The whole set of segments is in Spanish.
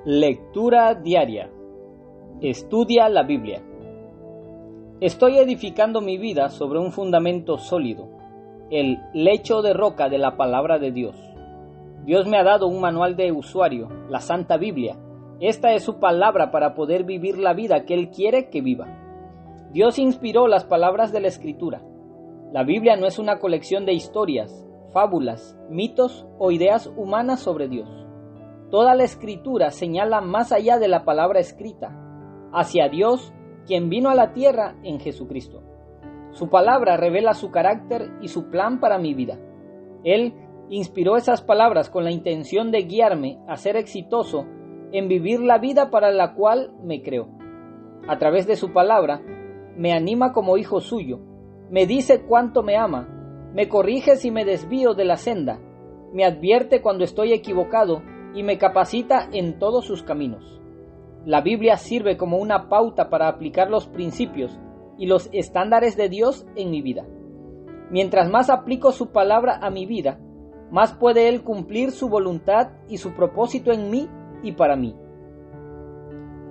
Lectura diaria. Estudia la Biblia. Estoy edificando mi vida sobre un fundamento sólido, el lecho de roca de la palabra de Dios. Dios me ha dado un manual de usuario, la Santa Biblia. Esta es su palabra para poder vivir la vida que Él quiere que viva. Dios inspiró las palabras de la Escritura. La Biblia no es una colección de historias, fábulas, mitos o ideas humanas sobre Dios. Toda la Escritura señala más allá de la palabra escrita, hacia Dios, quien vino a la tierra en Jesucristo. Su palabra revela su carácter y su plan para mi vida. Él inspiró esas palabras con la intención de guiarme a ser exitoso en vivir la vida para la cual me creó. A través de su palabra, me anima como hijo suyo, me dice cuánto me ama, me corrige si me desvío de la senda, me advierte cuando estoy equivocado y me capacita en todos sus caminos. La Biblia sirve como una pauta para aplicar los principios y los estándares de Dios en mi vida. Mientras más aplico su palabra a mi vida, más puede Él cumplir su voluntad y su propósito en mí y para mí.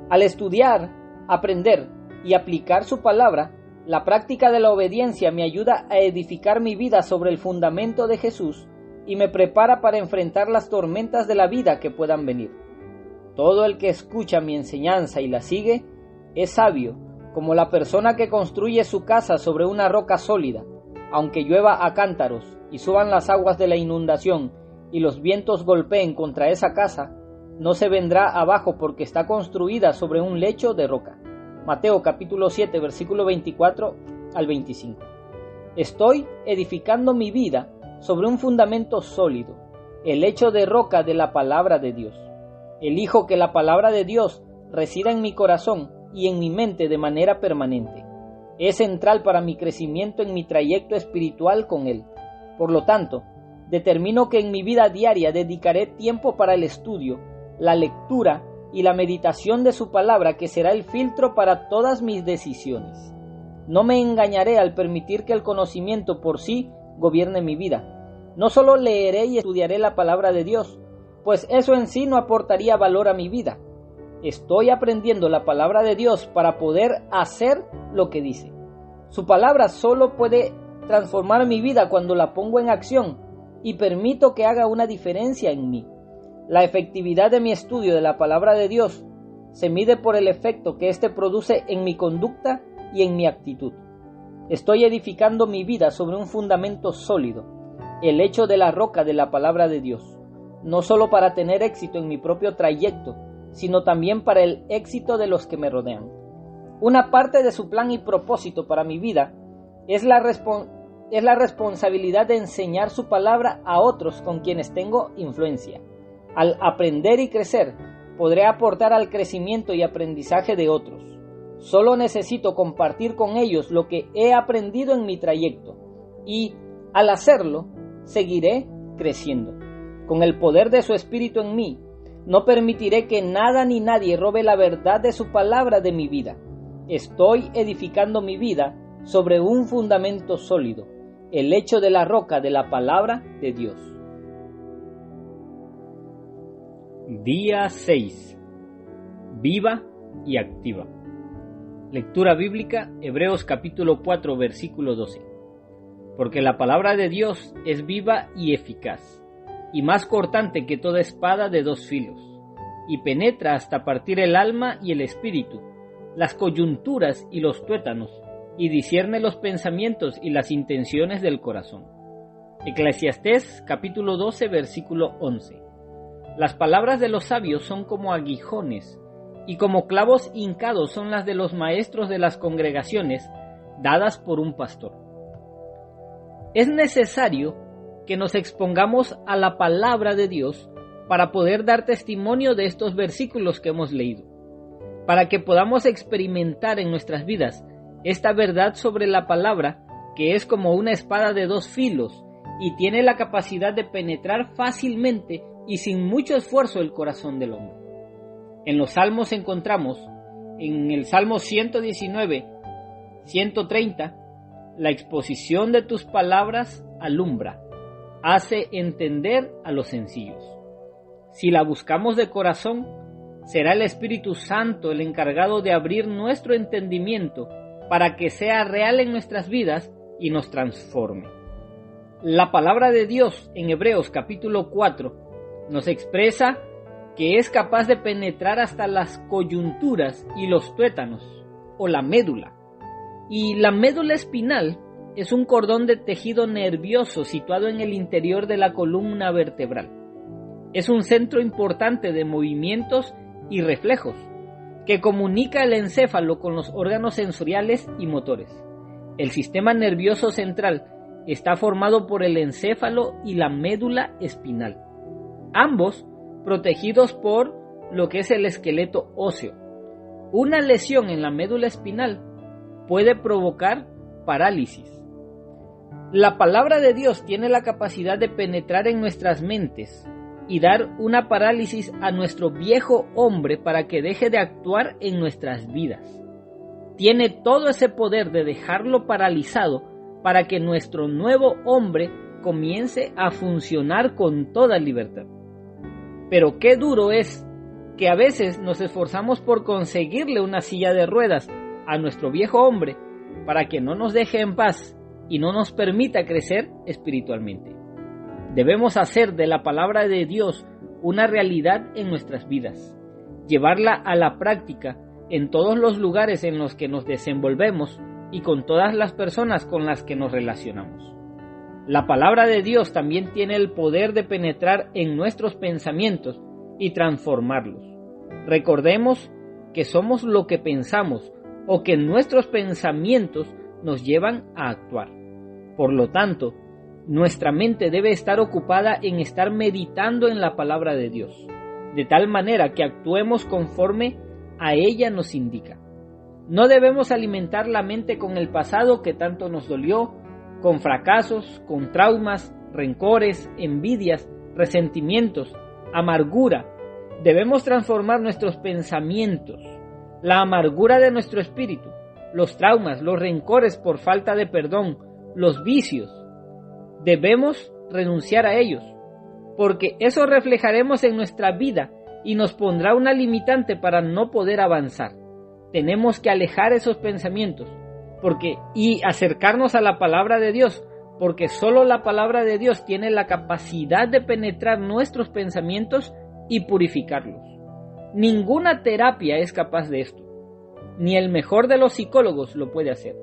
Al estudiar, aprender y aplicar su palabra, la práctica de la obediencia me ayuda a edificar mi vida sobre el fundamento de Jesús y me prepara para enfrentar las tormentas de la vida que puedan venir. Todo el que escucha mi enseñanza y la sigue es sabio, como la persona que construye su casa sobre una roca sólida. Aunque llueva a cántaros y suban las aguas de la inundación y los vientos golpeen contra esa casa, no se vendrá abajo porque está construida sobre un lecho de roca. Mateo capítulo 7, versículo 24 al 25. Estoy edificando mi vida sobre un fundamento sólido, el lecho de roca de la palabra de Dios. Elijo que la palabra de Dios resida en mi corazón y en mi mente de manera permanente. Es central para mi crecimiento en mi trayecto espiritual con Él. Por lo tanto, determino que en mi vida diaria dedicaré tiempo para el estudio, la lectura y la meditación de su palabra, que será el filtro para todas mis decisiones. No me engañaré al permitir que el conocimiento por sí gobierne mi vida. No solo leeré y estudiaré la palabra de Dios, pues eso en sí no aportaría valor a mi vida. Estoy aprendiendo la palabra de Dios para poder hacer lo que dice. Su palabra solo puede transformar mi vida cuando la pongo en acción y permito que haga una diferencia en mí. La efectividad de mi estudio de la palabra de Dios se mide por el efecto que éste produce en mi conducta y en mi actitud. Estoy edificando mi vida sobre un fundamento sólido, el lecho de la roca de la palabra de Dios, no solo para tener éxito en mi propio trayecto, sino también para el éxito de los que me rodean. Una parte de su plan y propósito para mi vida es la responsabilidad de enseñar su palabra a otros con quienes tengo influencia. Al aprender y crecer, podré aportar al crecimiento y aprendizaje de otros. Solo necesito compartir con ellos lo que he aprendido en mi trayecto y, al hacerlo, seguiré creciendo. Con el poder de su Espíritu en mí, no permitiré que nada ni nadie robe la verdad de su palabra de mi vida. Estoy edificando mi vida sobre un fundamento sólido, el lecho de la roca de la palabra de Dios. Día 6. Viva y activa. Lectura bíblica, Hebreos capítulo 4, versículo 12. Porque la palabra de Dios es viva y eficaz, y más cortante que toda espada de dos filos, y penetra hasta partir el alma y el espíritu, las coyunturas y los tuétanos, y discierne los pensamientos y las intenciones del corazón. Eclesiastés capítulo 12, versículo 11. Las palabras de los sabios son como aguijones, y como clavos hincados son las de los maestros de las congregaciones, dadas por un pastor. Es necesario que nos expongamos a la palabra de Dios para poder dar testimonio de estos versículos que hemos leído, para que podamos experimentar en nuestras vidas esta verdad sobre la palabra, que es como una espada de dos filos y tiene la capacidad de penetrar fácilmente y sin mucho esfuerzo el corazón del hombre. En los Salmos encontramos, en el Salmo 119, 130, la exposición de tus palabras alumbra, hace entender a los sencillos. Si la buscamos de corazón, será el Espíritu Santo el encargado de abrir nuestro entendimiento para que sea real en nuestras vidas y nos transforme. La palabra de Dios en Hebreos capítulo 4 nos expresa que es capaz de penetrar hasta las coyunturas y los tuétanos, o la médula. Y la médula espinal es un cordón de tejido nervioso situado en el interior de la columna vertebral. Es un centro importante de movimientos y reflejos, que comunica el encéfalo con los órganos sensoriales y motores. El sistema nervioso central está formado por el encéfalo y la médula espinal, ambos protegidos por lo que es el esqueleto óseo. Una lesión en la médula espinal puede provocar parálisis. La palabra de Dios tiene la capacidad de penetrar en nuestras mentes y dar una parálisis a nuestro viejo hombre para que deje de actuar en nuestras vidas. Tiene todo ese poder de dejarlo paralizado para que nuestro nuevo hombre comience a funcionar con toda libertad. Pero qué duro es que a veces nos esforzamos por conseguirle una silla de ruedas a nuestro viejo hombre para que no nos deje en paz y no nos permita crecer espiritualmente. Debemos hacer de la palabra de Dios una realidad en nuestras vidas, llevarla a la práctica en todos los lugares en los que nos desenvolvemos y con todas las personas con las que nos relacionamos. La palabra de Dios también tiene el poder de penetrar en nuestros pensamientos y transformarlos. Recordemos que somos lo que pensamos o que nuestros pensamientos nos llevan a actuar. Por lo tanto, nuestra mente debe estar ocupada en estar meditando en la palabra de Dios, de tal manera que actuemos conforme a ella nos indica. No debemos alimentar la mente con el pasado que tanto nos dolió, con fracasos, con traumas, rencores, envidias, resentimientos, amargura. Debemos transformar nuestros pensamientos, la amargura de nuestro espíritu, los traumas, los rencores por falta de perdón, los vicios. Debemos renunciar a ellos, porque eso reflejaremos en nuestra vida y nos pondrá una limitante para no poder avanzar. Tenemos que alejar esos pensamientos y acercarnos a la palabra de Dios, porque solo la palabra de Dios tiene la capacidad de penetrar nuestros pensamientos y purificarlos. Ninguna terapia es capaz de esto, ni el mejor de los psicólogos lo puede hacer.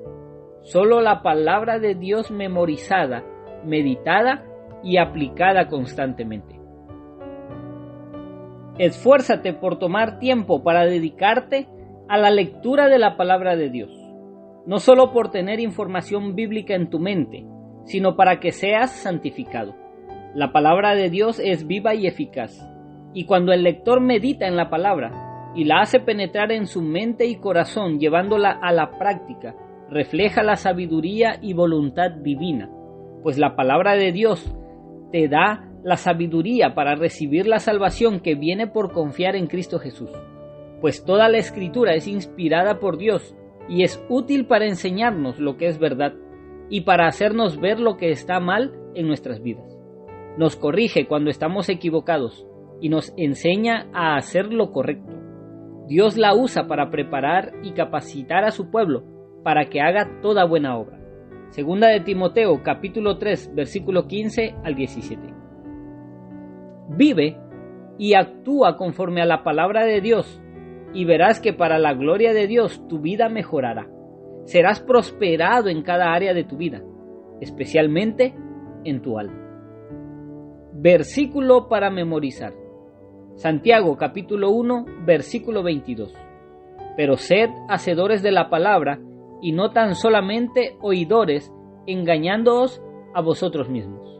Solo la palabra de Dios memorizada, meditada y aplicada constantemente. Esfuérzate por tomar tiempo para dedicarte a la lectura de la palabra de Dios, no solo por tener información bíblica en tu mente, sino para que seas santificado. La palabra de Dios es viva y eficaz, y cuando el lector medita en la palabra y la hace penetrar en su mente y corazón, llevándola a la práctica, refleja la sabiduría y voluntad divina, pues la palabra de Dios te da la sabiduría para recibir la salvación que viene por confiar en Cristo Jesús, pues toda la Escritura es inspirada por Dios y es útil para enseñarnos lo que es verdad y para hacernos ver lo que está mal en nuestras vidas. Nos corrige cuando estamos equivocados y nos enseña a hacer lo correcto. Dios la usa para preparar y capacitar a su pueblo para que haga toda buena obra. Segunda de Timoteo, capítulo 3, versículo 15 al 17. Vive y actúa conforme a la palabra de Dios, y verás que para la gloria de Dios tu vida mejorará. Serás prosperado en cada área de tu vida, especialmente en tu alma. Versículo para memorizar. Santiago, capítulo 1, versículo 22. Pero sed hacedores de la palabra, y no tan solamente oidores, engañándoos a vosotros mismos.